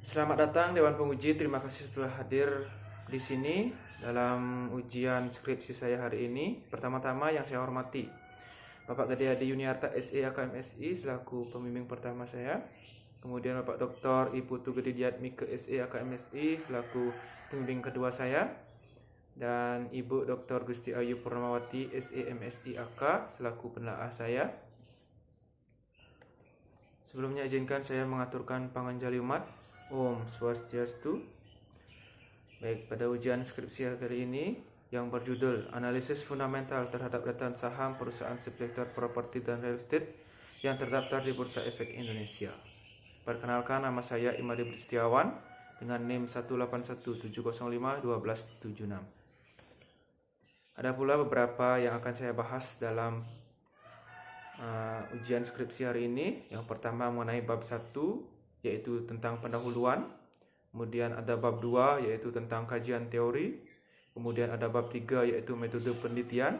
Selamat datang Dewan Penguji, terima kasih telah hadir di sini dalam ujian skripsi saya hari ini. Pertama-tama yang saya hormati Bapak Gede Adi Yuniarta SE AKMSI selaku pembimbing pertama saya. Kemudian Bapak Dr. I Putu Gede Diatmike SE AKMSI selaku pembimbing kedua saya. Dan Ibu Dr. Gusti Ayu Purnamawati SE MSI AK selaku penelaah saya. Sebelumnya izinkan saya mengaturkan panganjali umat. Om Swastiastu. Baik, pada ujian skripsi kali ini yang berjudul Analisis Fundamental terhadap return saham perusahaan subsektor properti dan real estate yang terdaftar di Bursa Efek Indonesia. Perkenalkan, nama saya Imadi Setiawan dengan NIM 181705126. Ada pula beberapa yang akan saya bahas dalam ujian skripsi hari ini. Yang pertama mengenai bab 1, yaitu tentang pendahuluan. Kemudian ada bab 2, yaitu tentang kajian teori. Kemudian ada bab 3, yaitu metode penelitian.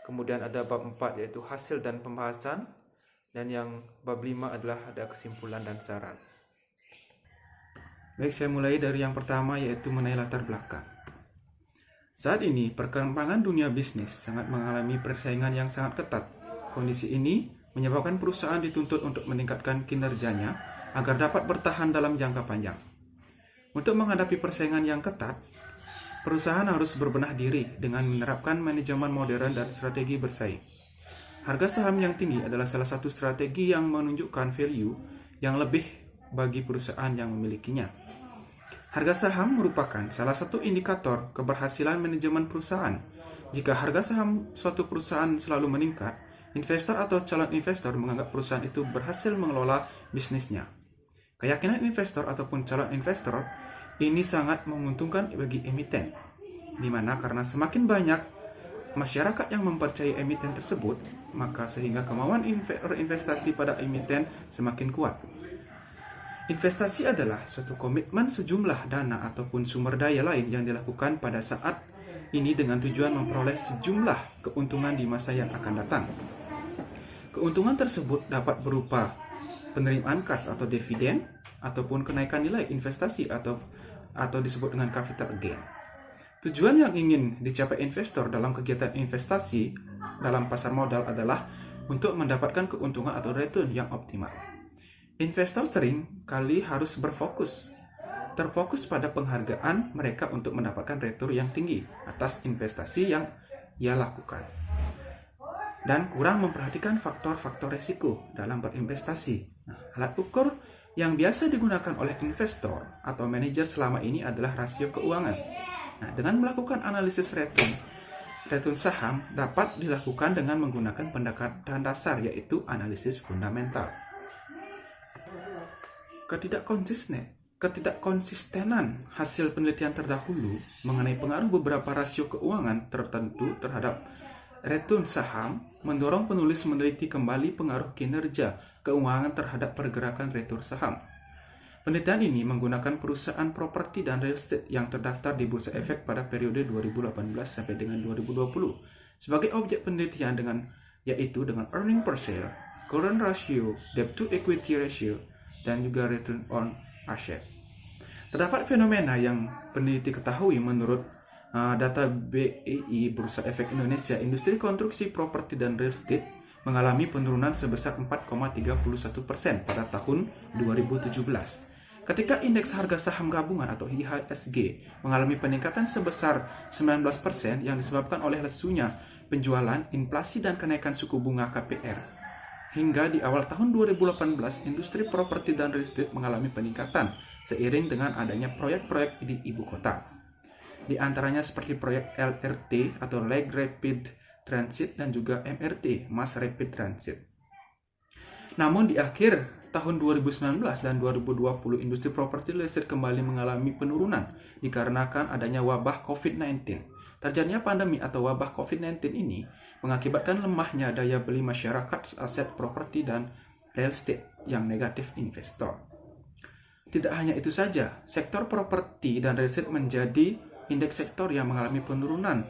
Kemudian ada bab 4, yaitu hasil dan pembahasan. Dan yang bab 5 adalah ada kesimpulan dan saran. Baik, saya mulai dari yang pertama, yaitu mengenai latar belakang. Saat ini, perkembangan dunia bisnis sangat mengalami persaingan yang sangat ketat. Kondisi ini menyebabkan perusahaan dituntut untuk meningkatkan kinerjanya agar dapat bertahan dalam jangka panjang. Untuk menghadapi persaingan yang ketat, perusahaan harus berbenah diri dengan menerapkan manajemen modern dan strategi bersaing. Harga saham yang tinggi adalah salah satu strategi yang menunjukkan value yang lebih bagi perusahaan yang memilikinya. Harga saham merupakan salah satu indikator keberhasilan manajemen perusahaan. Jika harga saham suatu perusahaan selalu meningkat, investor atau calon investor menganggap perusahaan itu berhasil mengelola bisnisnya. Keyakinan investor ataupun calon investor ini sangat menguntungkan bagi emiten, di mana karena semakin banyak masyarakat yang mempercayai emiten tersebut, maka sehingga kemauan investasi pada emiten semakin kuat. Investasi adalah suatu komitmen sejumlah dana ataupun sumber daya lain yang dilakukan pada saat ini dengan tujuan memperoleh sejumlah keuntungan di masa yang akan datang. Keuntungan tersebut dapat berupa penerimaan kas atau dividen, ataupun kenaikan nilai investasi atau disebut dengan capital gain. Tujuan yang ingin dicapai investor dalam kegiatan investasi dalam pasar modal adalah untuk mendapatkan keuntungan atau return yang optimal. Investor sering kali harus terfokus pada penghargaan mereka untuk mendapatkan return yang tinggi atas investasi yang ia lakukan, dan kurang memperhatikan faktor-faktor resiko dalam berinvestasi. Alat ukur yang biasa digunakan oleh investor atau manajer selama ini adalah rasio keuangan. Dengan melakukan analisis return saham dapat dilakukan dengan menggunakan pendekatan dasar, yaitu analisis fundamental. Ketidakkonsistenan hasil penelitian terdahulu mengenai pengaruh beberapa rasio keuangan tertentu terhadap return saham mendorong penulis meneliti kembali pengaruh kinerja keuangan terhadap pergerakan return saham. Penelitian ini menggunakan perusahaan properti dan real estate yang terdaftar di Bursa Efek pada periode 2018 sampai dengan 2020 sebagai objek penelitian yaitu dengan earning per share, current ratio, debt to equity ratio, dan juga return on asset. Terdapat fenomena yang peneliti ketahui menurut data BEI Bursa Efek Indonesia. Industri konstruksi properti dan real estate mengalami penurunan sebesar 4,31% pada tahun 2017. Ketika indeks harga saham gabungan atau IHSG mengalami peningkatan sebesar 19% yang disebabkan oleh lesunya penjualan, inflasi, dan kenaikan suku bunga KPR. Hingga di awal tahun 2018, industri properti dan real estate mengalami peningkatan seiring dengan adanya proyek-proyek di ibu kota. Di antaranya seperti proyek LRT atau Light Rapid Transit dan juga MRT, Mass Rapid Transit. Namun di akhir tahun 2019 dan 2020, industri properti real estate kembali mengalami penurunan dikarenakan adanya wabah COVID-19. Terjadinya pandemi atau wabah COVID-19 ini mengakibatkan lemahnya daya beli masyarakat aset properti dan real estate yang negatif investor. Tidak hanya itu saja, sektor properti dan real estate menjadi indeks sektor yang mengalami penurunan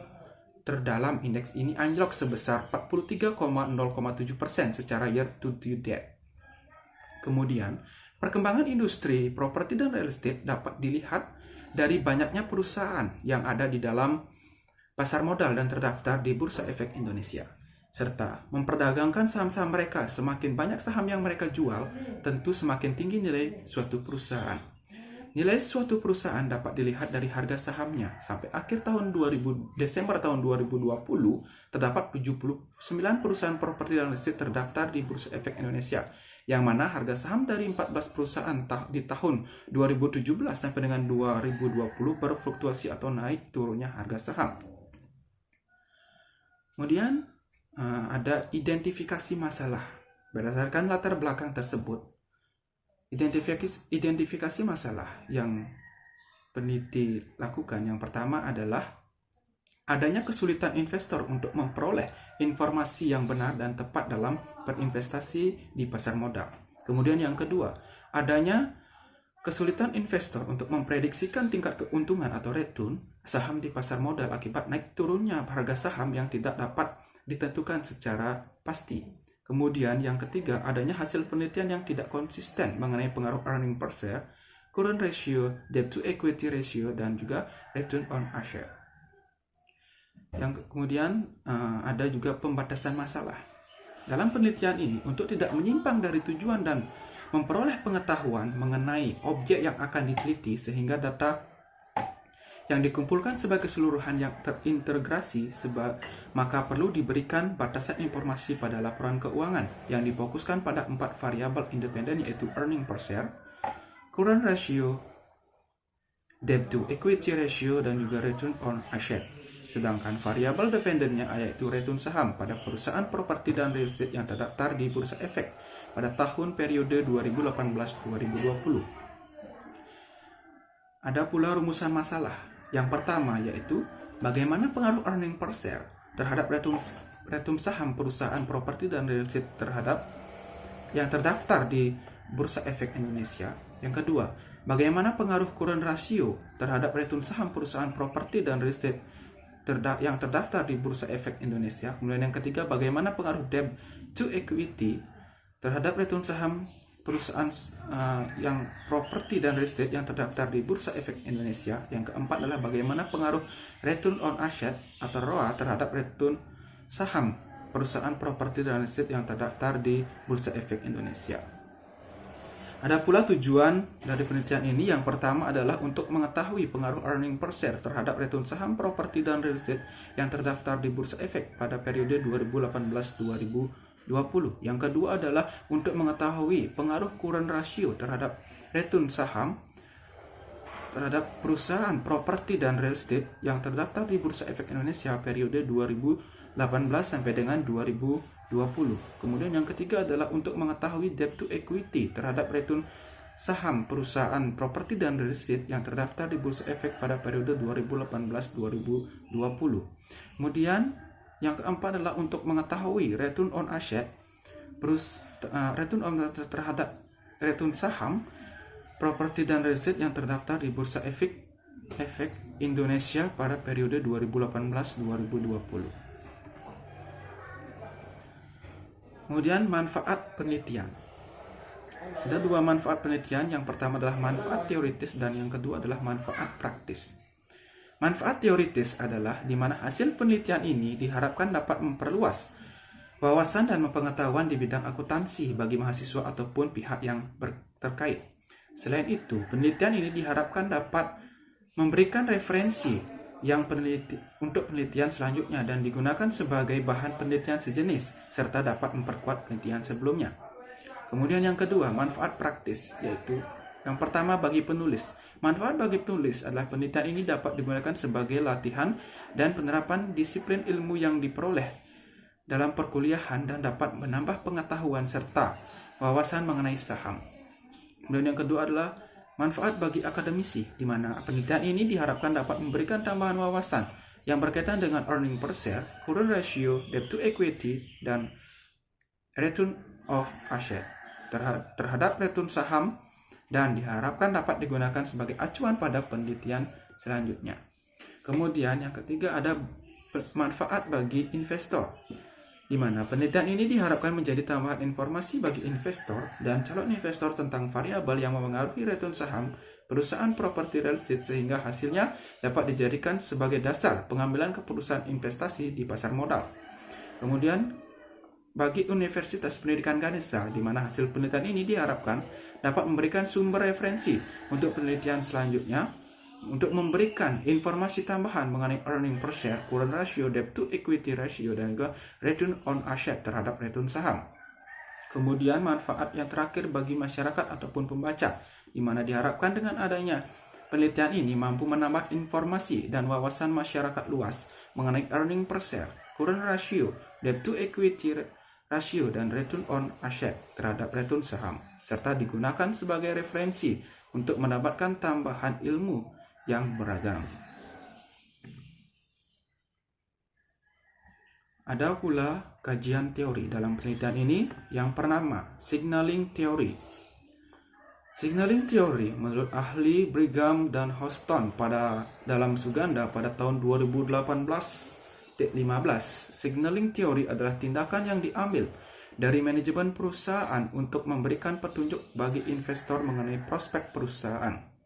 terdalam. Indeks ini anjlok sebesar 43,07% secara year to date. Kemudian, Perkembangan industri properti dan real estate dapat dilihat dari banyaknya perusahaan yang ada di dalam pasar modal dan terdaftar di Bursa Efek Indonesia, serta memperdagangkan saham-saham mereka. Semakin banyak saham yang mereka jual, tentu semakin tinggi nilai suatu perusahaan. Nilai suatu perusahaan dapat dilihat dari harga sahamnya. Sampai akhir tahun Desember tahun 2020, terdapat 79 perusahaan properti dan real estate terdaftar di Bursa Efek Indonesia, yang mana harga saham dari 14 perusahaan di tahun 2017 sampai dengan 2020 berfluktuasi atau naik turunnya harga saham. Kemudian ada identifikasi masalah. Berdasarkan latar belakang tersebut, identifikasi masalah yang peneliti lakukan yang pertama adalah adanya kesulitan investor untuk memperoleh informasi yang benar dan tepat dalam berinvestasi di pasar modal. Kemudian yang kedua, adanya kesulitan investor untuk memprediksikan tingkat keuntungan atau return saham di pasar modal akibat naik turunnya harga saham yang tidak dapat ditentukan secara pasti. Kemudian yang ketiga, adanya hasil penelitian yang tidak konsisten mengenai pengaruh earning per share, current ratio, debt to equity ratio, dan juga return on asset. Yang kemudian ada juga pembatasan masalah. Dalam penelitian ini, untuk tidak menyimpang dari tujuan dan memperoleh pengetahuan mengenai objek yang akan diteliti sehingga data yang dikumpulkan sebagai keseluruhan yang terintegrasi, maka perlu diberikan batasan informasi pada laporan keuangan yang difokuskan pada 4 variabel independen, yaitu earning per share, current ratio, debt to equity ratio, dan juga return on asset. Sedangkan variabel dependennya yaitu return saham pada perusahaan properti dan real estate yang terdaftar di Bursa Efek pada tahun periode 2018-2020. Ada pula rumusan masalah. Yang pertama yaitu bagaimana pengaruh earning per share terhadap return saham perusahaan properti dan real estate terhadap yang terdaftar di Bursa Efek Indonesia. Yang kedua, bagaimana pengaruh current ratio terhadap return saham perusahaan properti dan real estate yang terdaftar di Bursa Efek Indonesia. Kemudian yang ketiga, bagaimana pengaruh debt to equity terhadap return saham perusahaan yang properti dan real estate yang terdaftar di Bursa Efek Indonesia. Yang keempat adalah bagaimana pengaruh return on asset atau ROA terhadap return saham perusahaan properti dan real estate yang terdaftar di Bursa Efek Indonesia. Ada pula tujuan dari penelitian ini. Yang pertama adalah untuk mengetahui pengaruh earning per share terhadap return saham properti dan real estate yang terdaftar di Bursa Efek pada periode 2018-2020. Yang kedua adalah untuk mengetahui pengaruh current ratio terhadap return saham terhadap perusahaan properti dan real estate yang terdaftar di Bursa Efek Indonesia periode 2018 sampai dengan 2020. Kemudian yang ketiga adalah untuk mengetahui debt to equity terhadap return saham perusahaan properti dan real estate yang terdaftar di Bursa Efek pada periode 2018-2020. Kemudian yang keempat adalah untuk mengetahui return on asset, return on terhadap return saham, properti dan real estate yang terdaftar di Bursa Efek Indonesia pada periode 2018-2020. Kemudian manfaat penelitian. Ada dua manfaat penelitian. Yang pertama adalah manfaat teoritis dan yang kedua adalah manfaat praktis. Manfaat teoritis adalah di mana hasil penelitian ini diharapkan dapat memperluas wawasan dan pengetahuan di bidang akuntansi bagi mahasiswa ataupun pihak yang terkait. Selain itu, penelitian ini diharapkan dapat memberikan referensi untuk penelitian selanjutnya dan digunakan sebagai bahan penelitian sejenis serta dapat memperkuat penelitian sebelumnya. Kemudian yang kedua, manfaat praktis, yaitu yang pertama bagi penulis. Manfaat bagi penulis adalah penelitian ini dapat digunakan sebagai latihan dan penerapan disiplin ilmu yang diperoleh dalam perkuliahan dan dapat menambah pengetahuan serta wawasan mengenai saham. Kemudian yang kedua adalah manfaat bagi akademisi, di mana penelitian ini diharapkan dapat memberikan tambahan wawasan yang berkaitan dengan earning per share, current ratio, debt to equity, dan return of asset terhadap return saham, dan diharapkan dapat digunakan sebagai acuan pada penelitian selanjutnya. Kemudian yang ketiga ada manfaat bagi investor. di mana penelitian ini diharapkan menjadi tambahan informasi bagi investor dan calon investor tentang variabel yang mempengaruhi return saham perusahaan properti real estate sehingga hasilnya dapat dijadikan sebagai dasar pengambilan keputusan investasi di pasar modal. Kemudian, bagi Universitas Pendidikan Ganesha, di mana hasil penelitian ini diharapkan dapat memberikan sumber referensi untuk penelitian selanjutnya, untuk memberikan informasi tambahan mengenai earning per share, current ratio, debt to equity ratio, dan juga return on asset terhadap return saham. Kemudian manfaat yang terakhir bagi masyarakat ataupun pembaca, di mana diharapkan dengan adanya penelitian ini mampu menambah informasi dan wawasan masyarakat luas mengenai earning per share, current ratio, debt to equity ratio, dan return on asset terhadap return saham, serta digunakan sebagai referensi untuk mendapatkan tambahan ilmu yang beragam. Ada pula kajian teori dalam penelitian ini yang bernama signaling theory. Signaling theory menurut ahli Brigham dan Houston dalam Suganda pada tahun 2018-15, signaling theory adalah tindakan yang diambil dari manajemen perusahaan untuk memberikan petunjuk bagi investor mengenai prospek perusahaan.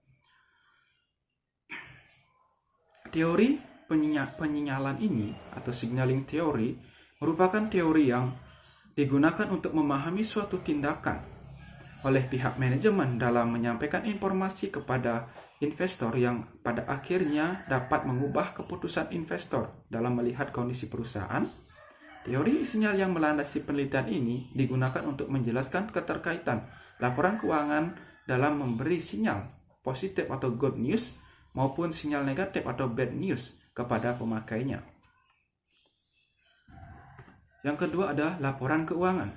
Teori penyinyalan ini atau signaling theory merupakan teori yang digunakan untuk memahami suatu tindakan oleh pihak manajemen dalam menyampaikan informasi kepada investor yang pada akhirnya dapat mengubah keputusan investor dalam melihat kondisi perusahaan. Teori sinyal yang melandasi penelitian ini digunakan untuk menjelaskan keterkaitan laporan keuangan dalam memberi sinyal positif atau good news maupun sinyal negatif atau bad news kepada pemakainya. Yang kedua adalah laporan keuangan.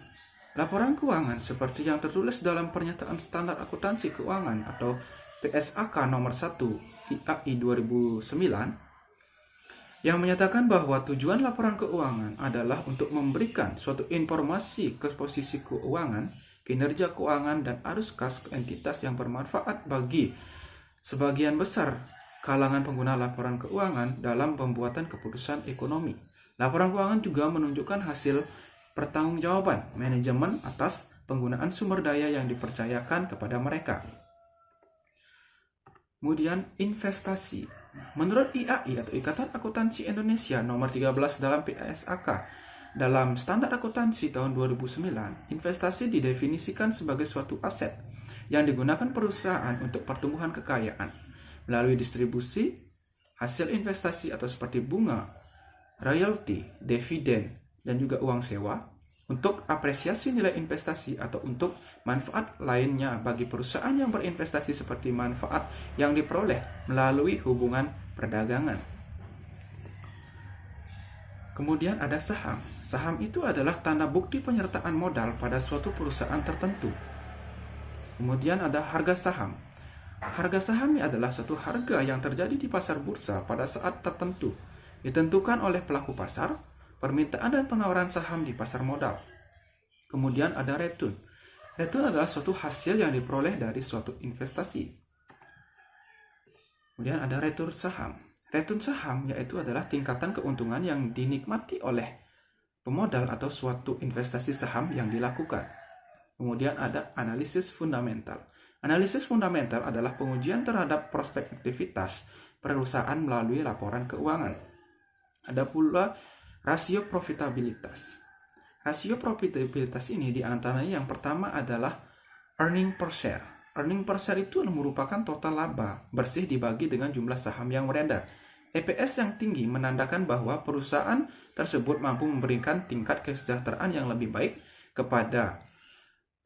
Laporan keuangan seperti yang tertulis dalam Pernyataan Standar Akuntansi Keuangan atau PSAK nomor 1 IAI 2009 yang menyatakan bahwa tujuan laporan keuangan adalah untuk memberikan suatu informasi ke posisi keuangan, kinerja keuangan, dan arus kas entitas yang bermanfaat bagi sebagian besar kalangan pengguna laporan keuangan dalam pembuatan keputusan ekonomi. Laporan keuangan juga menunjukkan hasil pertanggungjawaban manajemen atas penggunaan sumber daya yang dipercayakan kepada mereka. Kemudian investasi. Menurut IAI atau Ikatan Akuntansi Indonesia nomor 13 dalam PSAK dalam Standar Akuntansi tahun 2009, investasi didefinisikan sebagai suatu aset yang digunakan perusahaan untuk pertumbuhan kekayaan melalui distribusi hasil investasi atau seperti bunga, royalti, dividen, dan juga uang sewa untuk apresiasi nilai investasi atau untuk manfaat lainnya bagi perusahaan yang berinvestasi seperti manfaat yang diperoleh melalui hubungan perdagangan. Kemudian ada saham. Saham itu adalah tanda bukti penyertaan modal pada suatu perusahaan tertentu. Kemudian ada harga saham. Harga saham adalah suatu harga yang terjadi di pasar bursa pada saat tertentu, ditentukan oleh pelaku pasar, permintaan dan penawaran saham di pasar modal. Kemudian ada return. Return adalah suatu hasil yang diperoleh dari suatu investasi. Kemudian ada return saham. Return saham yaitu adalah tingkatan keuntungan yang dinikmati oleh pemodal atau suatu investasi saham yang dilakukan. Kemudian ada analisis fundamental. Analisis fundamental adalah pengujian terhadap prospek aktivitas perusahaan melalui laporan keuangan. Ada pula rasio profitabilitas. Rasio profitabilitas ini diantaranya yang pertama adalah earning per share. Earning per share itu merupakan total laba bersih dibagi dengan jumlah saham yang beredar. EPS yang tinggi menandakan bahwa perusahaan tersebut mampu memberikan tingkat kesejahteraan yang lebih baik kepada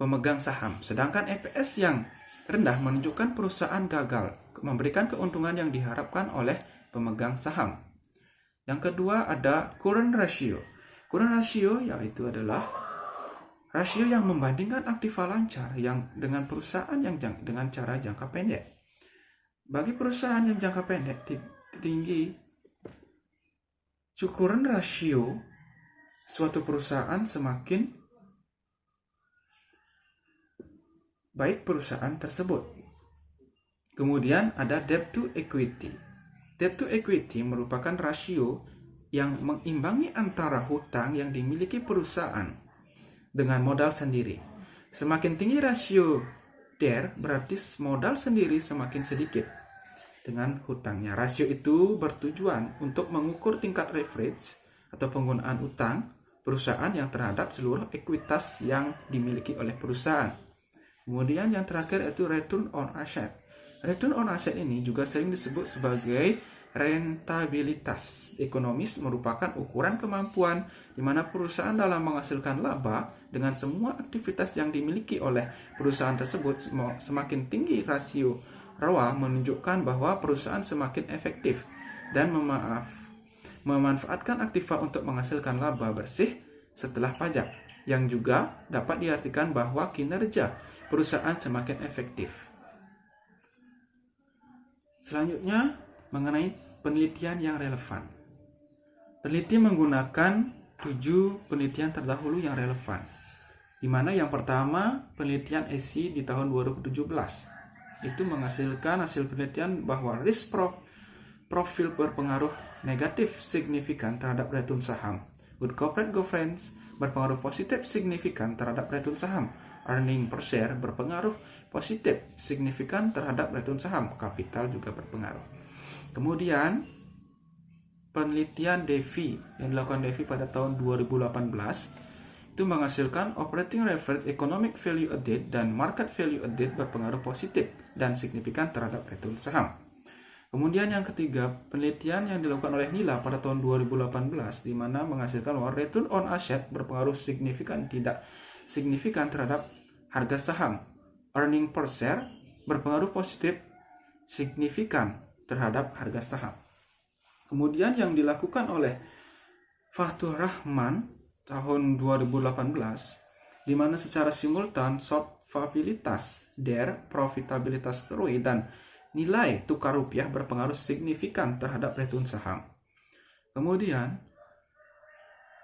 pemegang saham. Sedangkan EPS yang rendah menunjukkan perusahaan gagal memberikan keuntungan yang diharapkan oleh pemegang saham. Yang kedua ada current ratio. Current ratio yaitu adalah rasio yang membandingkan aktiva lancar yang dengan perusahaan yang dengan cara jangka pendek. Bagi perusahaan yang jangka pendek tinggi, current ratio suatu perusahaan semakin baik perusahaan tersebut. Kemudian ada debt to equity. Debt to equity merupakan rasio yang mengimbangi antara hutang yang dimiliki perusahaan dengan modal sendiri. Semakin tinggi rasio DER, berarti modal sendiri semakin sedikit dengan hutangnya. Rasio itu bertujuan untuk mengukur tingkat leverage atau penggunaan utang perusahaan yang terhadap seluruh ekuitas yang dimiliki oleh perusahaan. Kemudian yang terakhir yaitu return on asset. Return on asset ini juga sering disebut sebagai rentabilitas ekonomis, merupakan ukuran kemampuan di mana perusahaan dalam menghasilkan laba dengan semua aktivitas yang dimiliki oleh perusahaan tersebut. Semakin tinggi rasio ROA menunjukkan bahwa perusahaan semakin efektif dan memanfaatkan aktiva untuk menghasilkan laba bersih setelah pajak, yang juga dapat diartikan bahwa kinerja perusahaan semakin efektif. Selanjutnya, mengenai penelitian yang relevan. Peneliti menggunakan 7 penelitian terdahulu yang relevan, di mana yang pertama penelitian ESI di tahun 2017 itu menghasilkan hasil penelitian bahwa risk profil berpengaruh negatif signifikan terhadap return saham. Good corporate governance berpengaruh positif signifikan terhadap return saham. Earning per share berpengaruh positif signifikan terhadap return saham. Kapital juga berpengaruh. Kemudian penelitian DeFi yang dilakukan DeFi pada tahun 2018 itu menghasilkan operating leverage, economic value added, dan market value added berpengaruh positif dan signifikan terhadap return saham. Kemudian yang ketiga, penelitian yang dilakukan oleh Nila pada tahun 2018 di mana menghasilkan bahwa return on asset berpengaruh signifikan tidak signifikan terhadap harga saham. Earning per share berpengaruh positif signifikan terhadap harga saham. Kemudian yang dilakukan oleh Fathur Rahman tahun 2018 di mana secara simultan solvabilitas DER, profitabilitas ROE, dan nilai tukar rupiah berpengaruh signifikan terhadap return saham. Kemudian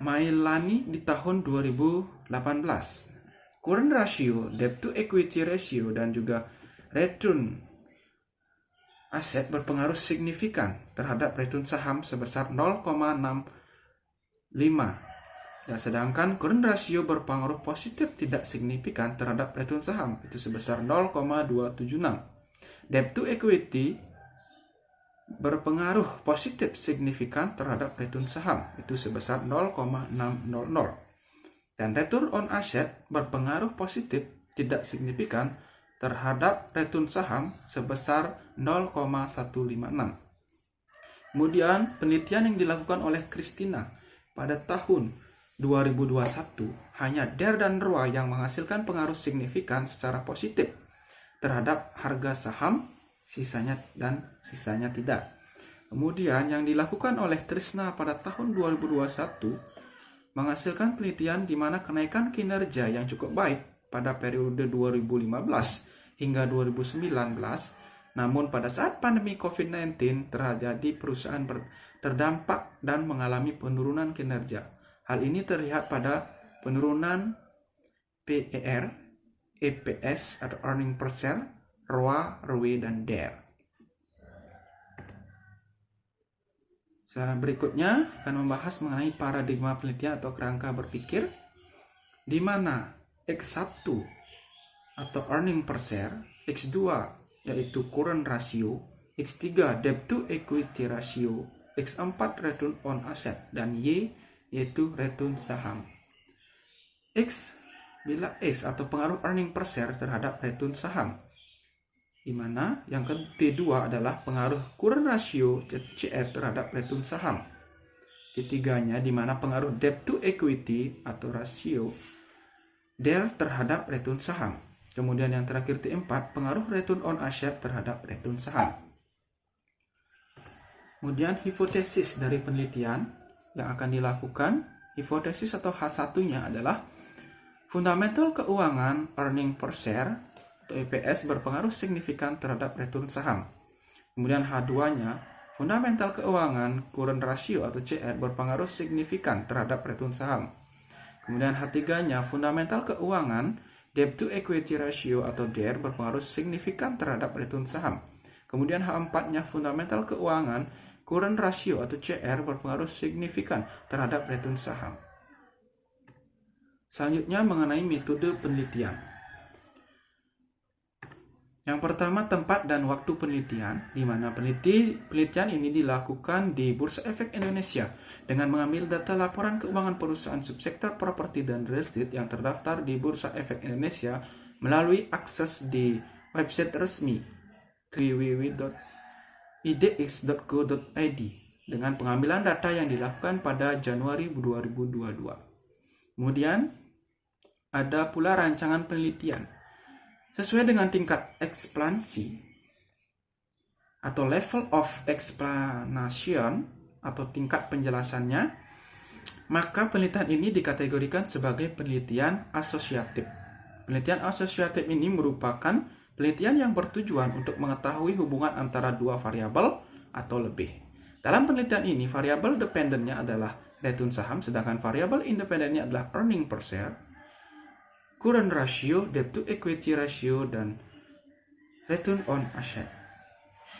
Mailani di tahun 2018, current ratio, debt to equity ratio, dan juga return aset berpengaruh signifikan terhadap return saham sebesar 0,65. Ya, sedangkan current ratio berpengaruh positif tidak signifikan terhadap return saham, itu sebesar 0,276. Debt to equity berpengaruh positif signifikan terhadap return saham, itu sebesar 0,600. Dan return on asset berpengaruh positif tidak signifikan terhadap return saham sebesar 0,156. Kemudian penelitian yang dilakukan oleh Christina pada tahun 2021, hanya DER dan ROA yang menghasilkan pengaruh signifikan secara positif terhadap harga saham, sisanya tidak. Kemudian yang dilakukan oleh Trisna pada tahun 2021 menghasilkan penelitian di mana kenaikan kinerja yang cukup baik pada periode 2015 hingga 2019, namun pada saat pandemi COVID-19 terjadi perusahaan terdampak dan mengalami penurunan kinerja. Hal ini terlihat pada penurunan PER, EPS atau earning per share, ROA, ROE, dan DER. Berikutnya akan membahas mengenai paradigma penelitian atau kerangka berpikir, di mana X1 atau earning per share, X2 yaitu current ratio, X3 debt to equity ratio, X4 return on asset, dan Y yaitu return saham. Bila X atau pengaruh earning per share terhadap return saham, di mana yang kedua adalah pengaruh current ratio CR terhadap return saham. Ketiganya di mana pengaruh debt to equity atau rasio DER terhadap return saham. Kemudian yang terakhir T4, pengaruh return on asset terhadap return saham. Kemudian hipotesis dari penelitian yang akan dilakukan, hipotesis atau H1-nya adalah fundamental keuangan earning per share atau EPS berpengaruh signifikan terhadap return saham. Kemudian H2-nya, fundamental keuangan current ratio atau CR berpengaruh signifikan terhadap return saham. Kemudian H3-nya, fundamental keuangan debt to equity ratio atau DER berpengaruh signifikan terhadap return saham. Kemudian H4-nya, fundamental keuangan current ratio atau CR berpengaruh signifikan terhadap return saham. Selanjutnya mengenai metode penelitian. Yang pertama, tempat dan waktu penelitian, di mana penelitian ini dilakukan di Bursa Efek Indonesia dengan mengambil data laporan keuangan perusahaan subsektor properti dan real estate yang terdaftar di Bursa Efek Indonesia melalui akses di website resmi www.idx.co.id dengan pengambilan data yang dilakukan pada Januari 2022. Kemudian ada pula rancangan penelitian. Sesuai dengan tingkat ekspansi atau level of explanation atau tingkat penjelasannya, maka penelitian ini dikategorikan sebagai penelitian asosiatif. Penelitian asosiatif ini merupakan penelitian yang bertujuan untuk mengetahui hubungan antara dua variabel atau lebih. Dalam penelitian ini, variabel dependennya adalah return saham, sedangkan variabel independennya adalah earning per share, current ratio, debt to equity ratio, dan return on asset.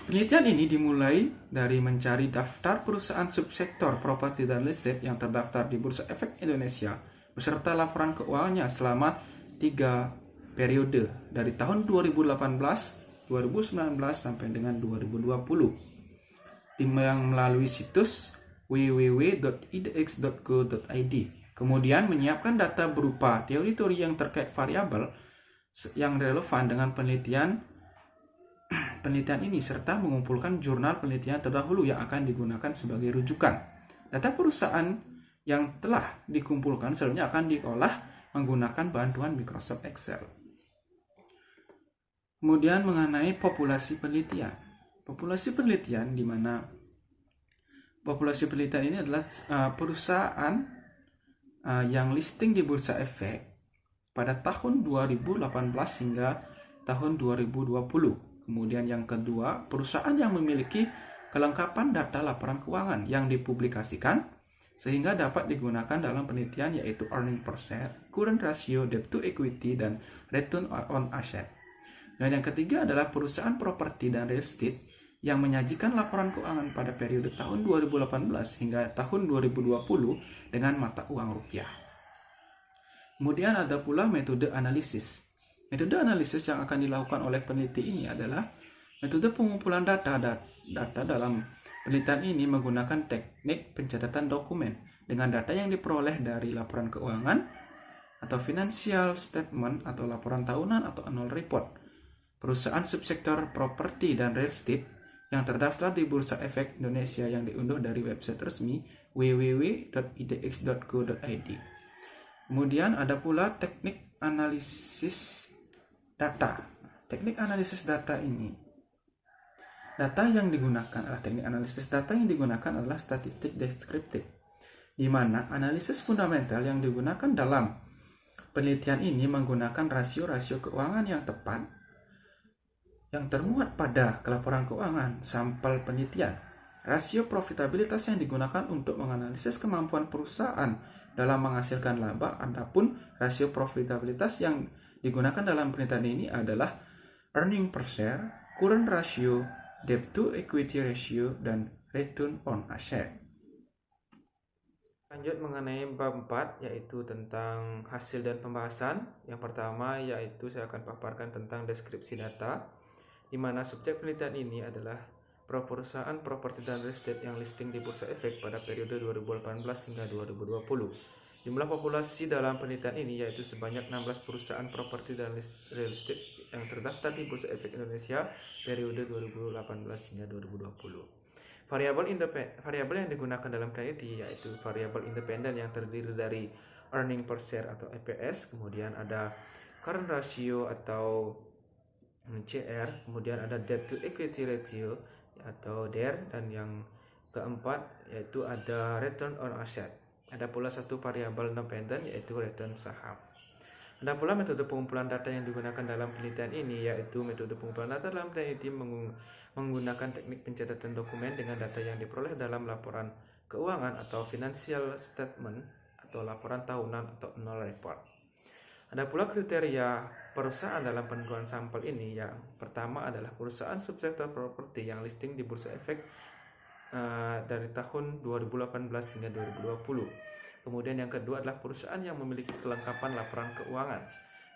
Penelitian ini dimulai dari mencari daftar perusahaan subsektor properti dan real estate yang terdaftar di Bursa Efek Indonesia beserta laporan keuangannya selama 3 periode dari tahun 2018, 2019 sampai dengan 2020 yang melalui situs www.idx.co.id. Kemudian menyiapkan data berupa teori-teori yang terkait variabel yang relevan dengan penelitian ini serta mengumpulkan jurnal penelitian terdahulu yang akan digunakan sebagai rujukan. Data perusahaan yang telah dikumpulkan selanjutnya akan diolah menggunakan bantuan Microsoft Excel. Kemudian mengenai populasi penelitian. Populasi penelitian di mana populasi penelitian ini adalah perusahaan yang listing di Bursa Efek pada tahun 2018 hingga tahun 2020. Kemudian yang kedua, perusahaan yang memiliki kelengkapan data laporan keuangan yang dipublikasikan sehingga dapat digunakan dalam penelitian yaitu earning per share, current ratio, debt to equity, dan return on asset. Dan yang ketiga adalah perusahaan properti dan real estate yang menyajikan laporan keuangan pada periode tahun 2018 hingga tahun 2020 dengan mata uang rupiah. Kemudian ada pula metode analisis. Metode analisis yang akan dilakukan oleh peneliti ini adalah metode pengumpulan data dalam penelitian ini menggunakan teknik pencatatan dokumen dengan data yang diperoleh dari laporan keuangan atau financial statement atau laporan tahunan atau annual report perusahaan subsektor properti dan real estate yang terdaftar di Bursa Efek Indonesia yang diunduh dari website resmi www.idx.co.id. Kemudian ada pula teknik analisis data. Teknik analisis data ini, teknik analisis data yang digunakan adalah statistik deskriptif, di mana analisis fundamental yang digunakan dalam penelitian ini menggunakan rasio-rasio keuangan yang tepat yang termuat pada laporan keuangan sampel penelitian. Rasio profitabilitas yang digunakan untuk menganalisis kemampuan perusahaan dalam menghasilkan laba. Adapun rasio profitabilitas yang digunakan dalam penelitian ini adalah earning per share, current ratio, debt to equity ratio, dan return on asset. Lanjut mengenai bab 4 yaitu tentang hasil dan pembahasan. Yang pertama yaitu saya akan paparkan tentang deskripsi data, di mana subjek penelitian ini adalah perusahaan properti dan real estate yang listing di Bursa Efek pada periode 2018 hingga 2020. Jumlah populasi dalam penelitian ini yaitu sebanyak 16 perusahaan properti dan real estate yang terdaftar di Bursa Efek Indonesia periode 2018 hingga 2020. Variabel yang digunakan dalam penelitian yaitu variabel independen yang terdiri dari earning per share atau EPS, kemudian ada current ratio atau CR, kemudian ada debt to equity ratio atau DER, dan yang keempat yaitu ada return on asset. Ada pula satu variabel independen yaitu return saham. Ada pula metode pengumpulan data yang digunakan dalam penelitian ini yaitu metode pengumpulan data dalam penelitian menggunakan teknik pencatatan dokumen dengan data yang diperoleh dalam laporan keuangan atau financial statement atau laporan tahunan atau annual report. Ada pula kriteria perusahaan dalam penentuan sampel ini. Yang pertama adalah perusahaan subsektor properti yang listing di Bursa Efek dari tahun 2018 hingga 2020. Kemudian yang kedua adalah perusahaan yang memiliki kelengkapan laporan keuangan.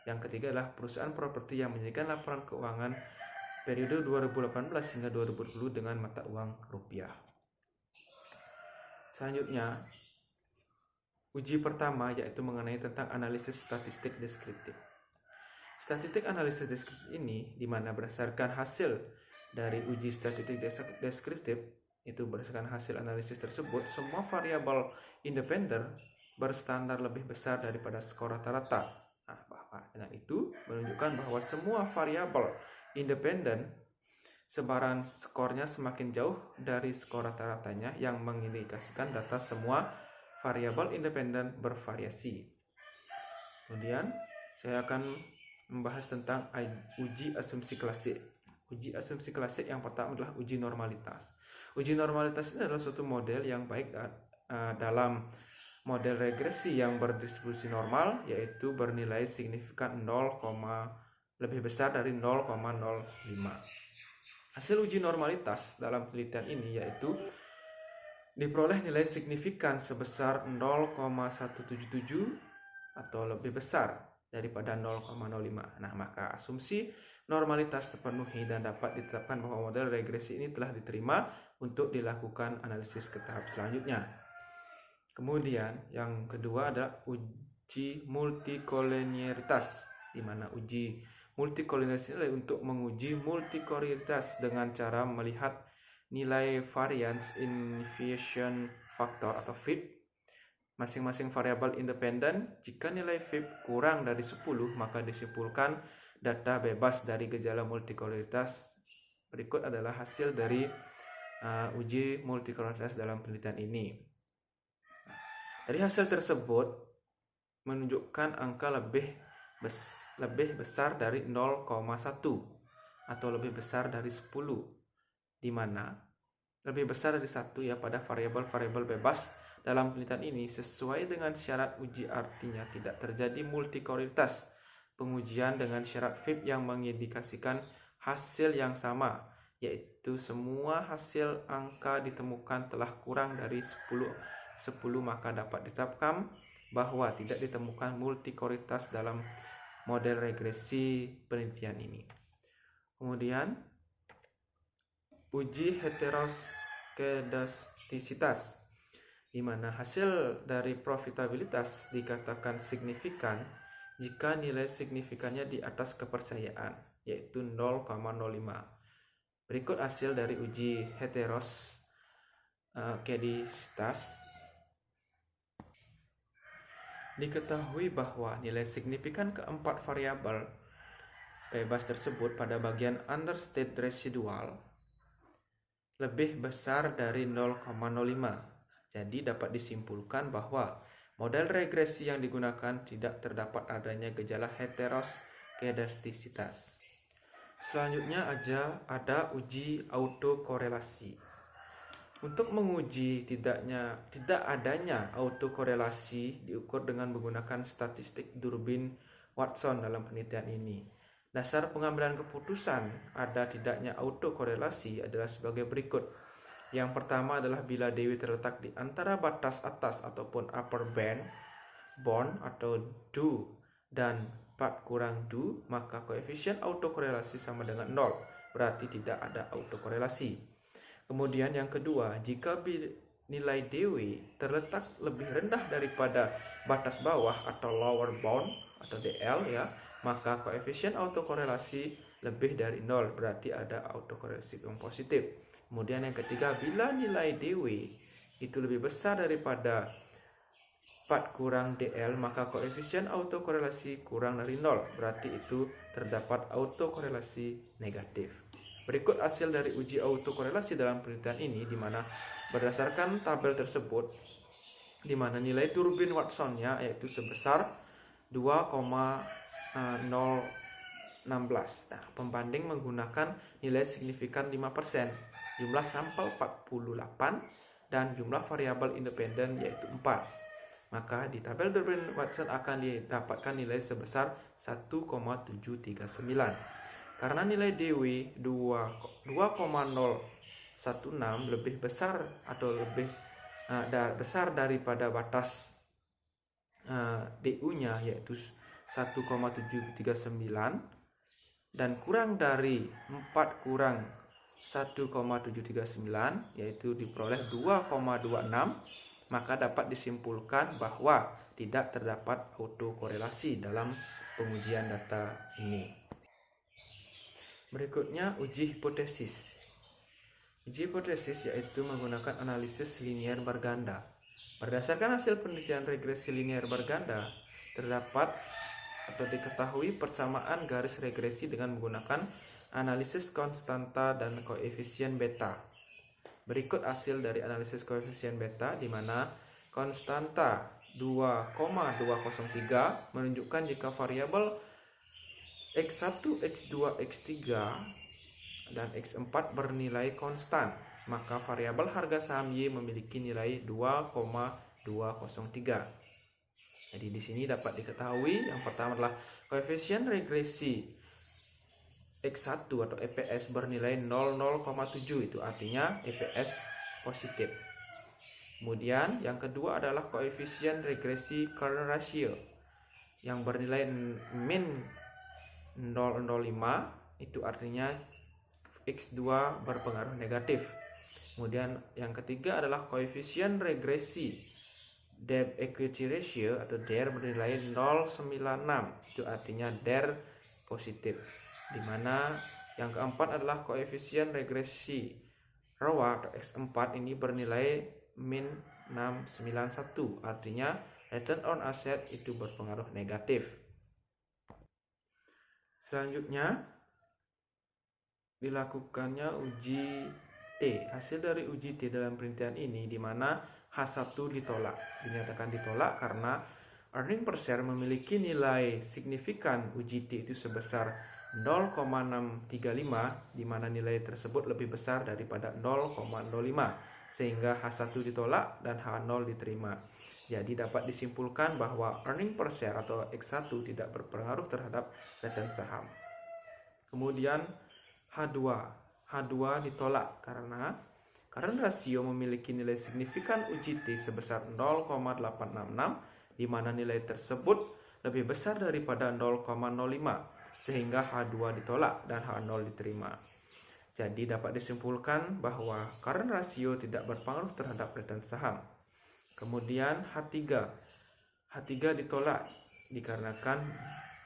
Yang ketiga adalah perusahaan properti yang menyajikan laporan keuangan periode 2018 hingga 2020 dengan mata uang rupiah. Selanjutnya, uji pertama yaitu mengenai tentang analisis statistik deskriptif. Statistik analisis deskriptif ini di mana berdasarkan hasil dari uji statistik deskriptif, itu berdasarkan hasil analisis tersebut, semua variabel independen berstandar lebih besar daripada skor rata-rata. Nah, dengan itu menunjukkan bahwa semua variabel independen sebaran skornya semakin jauh dari skor rata-ratanya yang mengindikasikan data semua variabel independen bervariasi. Kemudian saya akan membahas tentang uji asumsi klasik. Uji asumsi klasik yang pertama adalah uji normalitas. Uji normalitas ini adalah suatu model yang baik dalam model regresi yang berdistribusi normal, yaitu bernilai signifikan 0, lebih besar dari 0,05. Hasil uji normalitas dalam penelitian ini yaitu diperoleh nilai signifikan sebesar 0,177 atau lebih besar daripada 0,05. Nah, maka asumsi normalitas terpenuhi dan dapat ditetapkan bahwa model regresi ini telah diterima untuk dilakukan analisis ke tahap selanjutnya. Kemudian yang kedua adalah uji multikolinialitas, di mana uji multikolinialitas ini untuk menguji multikolinialitas dengan cara melihat nilai variance inefficient factor atau FIP masing-masing variabel independen. Jika nilai FIP kurang dari 10, maka disimpulkan data bebas dari gejala multikolinialitas. Berikut adalah hasil dari uji multikolinialitas dalam penelitian ini. Dari hasil tersebut menunjukkan angka lebih besar dari 0,1 atau lebih besar dari 10, di mana lebih besar dari 1 ya pada variabel-variabel bebas dalam penelitian ini sesuai dengan syarat uji, artinya tidak terjadi multikolinialitas. Pengujian dengan syarat FIP yang mengindikasikan hasil yang sama, yaitu semua hasil angka ditemukan telah kurang dari 10, maka dapat ditetapkan bahwa tidak ditemukan multikolinialitas dalam model regresi penelitian ini. Kemudian uji heteroskedastisitas, di mana hasil dari profitabilitas dikatakan signifikan jika nilai signifikannya di atas kepercayaan, yaitu 0,05. Berikut hasil dari uji heteroskedastisitas. Diketahui bahwa nilai signifikan keempat variabel bebas tersebut pada bagian understate residual lebih besar dari 0,05. Jadi dapat disimpulkan bahwa model regresi yang digunakan tidak terdapat adanya gejala heteroskedastisitas. Selanjutnya ada uji autokorelasi. Untuk menguji tidak adanya autokorelasi diukur dengan menggunakan statistik Durbin Watson dalam penelitian ini. Dasar pengambilan keputusan ada tidaknya autokorelasi adalah sebagai berikut. Yang pertama adalah bila DW terletak di antara batas atas ataupun upper bound atau do dan part kurang do, maka koefisien autokorelasi sama dengan 0, berarti tidak ada autokorelasi. Kemudian yang kedua, jika nilai DW terletak lebih rendah daripada batas bawah atau lower bound atau DL ya, maka koefisien autokorelasi lebih dari 0, berarti ada autokorelasi yang positif. Kemudian yang ketiga, bila nilai DW itu lebih besar daripada 4 kurang DL, maka koefisien autokorelasi kurang dari 0, berarti itu terdapat autokorelasi negatif. Berikut hasil dari uji autokorelasi dalam penelitian ini, di mana berdasarkan tabel tersebut, di mana nilai Durbin Watsonnya yaitu sebesar 2,016. Nah, pembanding menggunakan nilai signifikan 5%, jumlah sampel 48, dan jumlah variabel independen yaitu 4. Maka di tabel Durbin Watson akan didapatkan nilai sebesar 1,739. Karena nilai DW 2,016 lebih besar atau lebih besar daripada batas DU-nya yaitu 1,739 dan kurang dari 4 kurang 1,739 yaitu diperoleh 2,26, maka dapat disimpulkan bahwa tidak terdapat autokorelasi dalam pengujian data ini. Berikutnya uji hipotesis. Uji hipotesis yaitu menggunakan analisis linier berganda. Berdasarkan hasil penelitian regresi linier berganda, terdapat atau diketahui persamaan garis regresi dengan menggunakan analisis konstanta dan koefisien beta. Berikut hasil dari analisis koefisien beta di mana konstanta 2,203 menunjukkan jika variabel X1, X2, X3 dan X4 bernilai konstan, maka variabel harga saham Y memiliki nilai 2,203. Jadi di sini dapat diketahui yang pertama adalah koefisien regresi X1 atau EPS bernilai 0,07, itu artinya EPS positif. Kemudian yang kedua adalah koefisien regresi current ratio yang bernilai min 0,05, itu artinya X2 berpengaruh negatif. Kemudian yang ketiga adalah koefisien regresi debt equity ratio atau DER bernilai 0,96, itu artinya DER positif. Dimana yang keempat adalah koefisien regresi ROA atau X4 ini bernilai min 691, artinya return on asset itu berpengaruh negatif. Selanjutnya dilakukannya uji T. Hasil dari uji T dalam penelitian ini di mana H1 ditolak. Dinyatakan ditolak karena earning per share memiliki nilai signifikan uji T itu sebesar 0,635, di mana nilai tersebut lebih besar daripada 0,05, sehingga H1 ditolak dan H0 diterima. Jadi dapat disimpulkan bahwa earning per share atau X1 tidak berpengaruh terhadap return saham. Kemudian H2 ditolak karena current rasio memiliki nilai signifikan uji T sebesar 0,866, di mana nilai tersebut lebih besar daripada 0,05, sehingga H2 ditolak dan H0 diterima. Jadi dapat disimpulkan bahwa current rasio tidak berpengaruh terhadap return saham. Kemudian H3 ditolak dikarenakan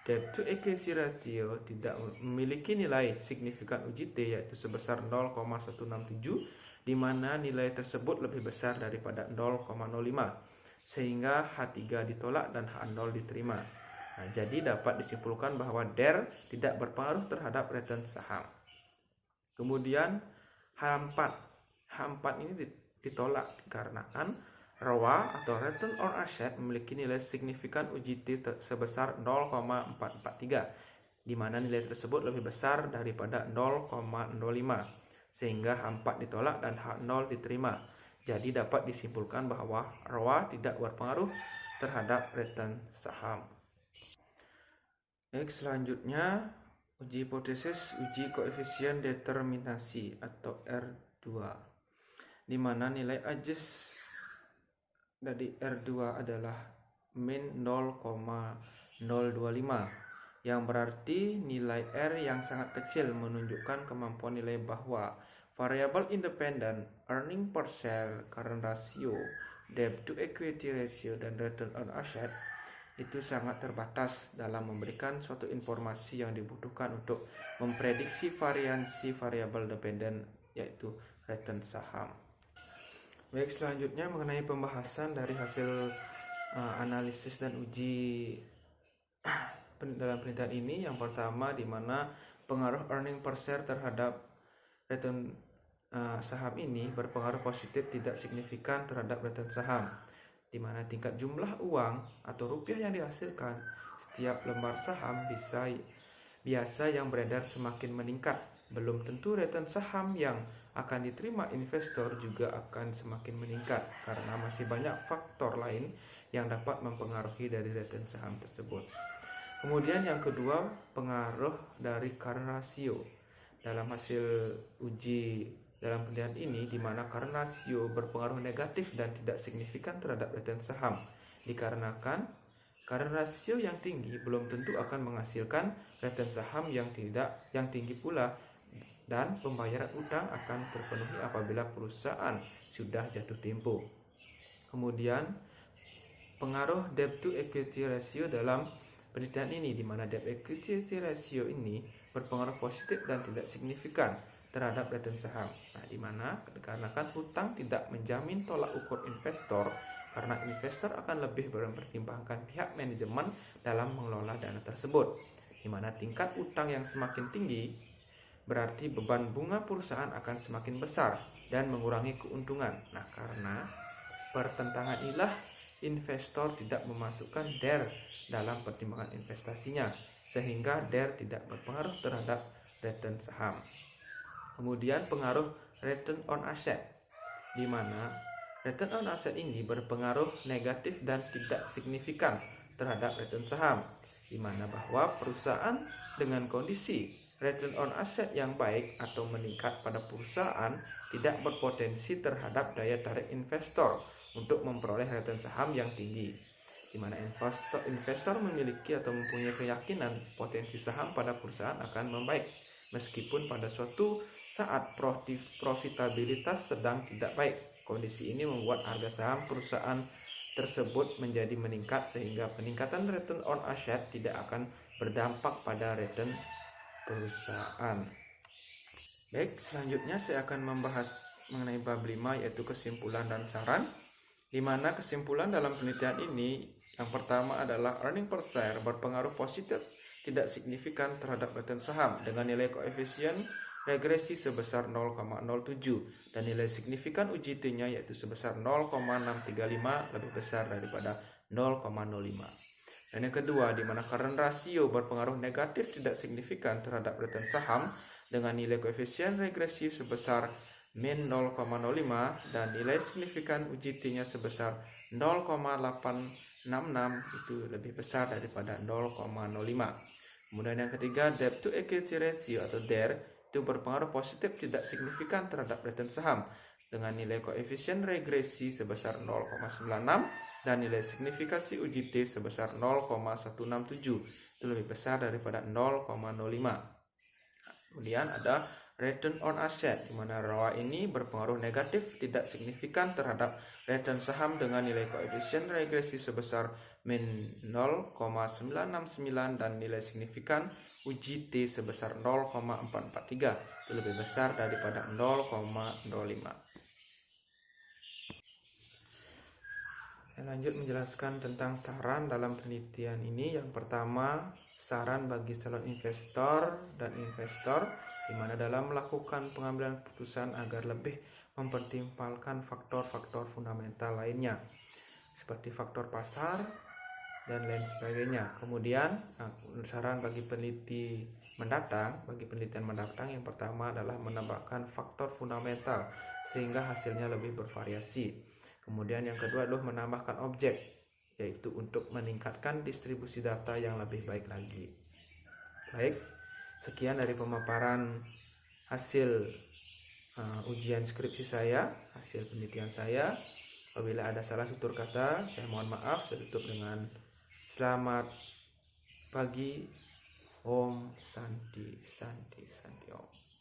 debt to equity ratio tidak memiliki nilai signifikan uji T yaitu sebesar 0,167, di mana nilai tersebut lebih besar daripada 0,05, sehingga H3 ditolak dan H0 diterima. Nah, jadi dapat disimpulkan bahwa DER tidak berpengaruh terhadap return saham. Kemudian H4 ini ditolak dikarenakan ROA atau return on asset memiliki nilai signifikan uji T sebesar 0,443, di mana nilai tersebut lebih besar daripada 0,05, sehingga H4 ditolak dan H0 diterima. Jadi dapat disimpulkan bahwa ROA tidak berpengaruh terhadap return saham. Baik, selanjutnya uji hipotesis uji koefisien determinasi atau R2, di mana nilai adjust dari R2 adalah min 0,025, yang berarti nilai R yang sangat kecil menunjukkan kemampuan nilai bahwa variabel independen earning per share, current ratio, debt to equity ratio, dan return on asset itu sangat terbatas dalam memberikan suatu informasi yang dibutuhkan untuk memprediksi variansi variabel dependen yaitu return saham. Baik, selanjutnya mengenai pembahasan dari hasil analisis dan uji dalam penelitian ini. Yang pertama di mana pengaruh earning per share terhadap return saham ini berpengaruh positif tidak signifikan terhadap return saham, di mana tingkat jumlah uang atau rupiah yang dihasilkan setiap lembar saham biasa yang beredar semakin meningkat. Belum tentu return saham yang akan diterima investor juga akan semakin meningkat karena masih banyak faktor lain yang dapat mempengaruhi dari return saham tersebut. Kemudian yang kedua, pengaruh dari current ratio. Dalam hasil uji dalam penelitian ini di mana current ratio berpengaruh negatif dan tidak signifikan terhadap return saham. Dikarenakan current ratio yang tinggi belum tentu akan menghasilkan return saham yang tinggi pula, dan pembayaran utang akan terpenuhi apabila perusahaan sudah jatuh tempo. Kemudian pengaruh debt to equity ratio dalam penelitian ini, di mana debt equity ratio ini berpengaruh positif dan tidak signifikan terhadap return saham. Nah, di mana dikarenakan hutang tidak menjamin tolak ukur investor, karena investor akan lebih mempertimbangkan pihak manajemen dalam mengelola dana tersebut. Di mana tingkat utang yang semakin tinggi berarti beban bunga perusahaan akan semakin besar dan mengurangi keuntungan. Nah, karena pertentangan inilah investor tidak memasukkan DER dalam pertimbangan investasinya, sehingga DER tidak berpengaruh terhadap return saham. Kemudian pengaruh return on asset, di mana return on asset ini berpengaruh negatif dan tidak signifikan terhadap return saham, di mana bahwa perusahaan dengan kondisi return on asset yang baik atau meningkat pada perusahaan tidak berpotensi terhadap daya tarik investor untuk memperoleh return saham yang tinggi, di mana investor memiliki atau mempunyai keyakinan potensi saham pada perusahaan akan membaik meskipun pada suatu saat profitabilitas sedang tidak baik. Kondisi ini membuat harga saham perusahaan tersebut menjadi meningkat, sehingga peningkatan return on asset tidak akan berdampak pada return perusahaan. Baik, selanjutnya saya akan membahas mengenai bab 5, yaitu kesimpulan dan saran, di mana kesimpulan dalam penelitian ini yang pertama adalah earning per share berpengaruh positif tidak signifikan terhadap return saham dengan nilai koefisien regresi sebesar 0,07 dan nilai signifikan UJT-nya yaitu sebesar 0,635 lebih besar daripada 0,05. Dan yang kedua, di mana current ratio berpengaruh negatif tidak signifikan terhadap return saham dengan nilai koefisien regresi sebesar min 0,05 dan nilai signifikan UJT-nya sebesar 0,866 itu lebih besar daripada 0,05. Kemudian yang ketiga, debt to equity ratio atau DER itu berpengaruh positif tidak signifikan terhadap return saham dengan nilai koefisien regresi sebesar 0,96 dan nilai signifikasi UJT sebesar 0,167 itu lebih besar daripada 0,05. Kemudian ada return on asset, di mana ROA ini berpengaruh negatif tidak signifikan terhadap return saham dengan nilai koefisien regresi sebesar min 0,969 dan nilai signifikan UJT sebesar 0,443 itu lebih besar daripada 0,05. Saya lanjut menjelaskan tentang saran dalam penelitian ini. Yang pertama, saran bagi calon investor dan investor, di mana dalam melakukan pengambilan keputusan agar lebih mempertimbangkan faktor-faktor fundamental lainnya seperti faktor pasar dan lain sebagainya. Kemudian saran bagi penelitian mendatang yang pertama adalah menambahkan faktor fundamental sehingga hasilnya lebih bervariasi. Kemudian yang kedua adalah menambahkan objek, yaitu untuk meningkatkan distribusi data yang lebih baik lagi. Baik, sekian dari pemaparan hasil ujian skripsi saya, hasil penelitian saya. Apabila ada salah tutur kata, saya mohon maaf. Saya tutup dengan selamat pagi, Om Santi Santi Santi Om.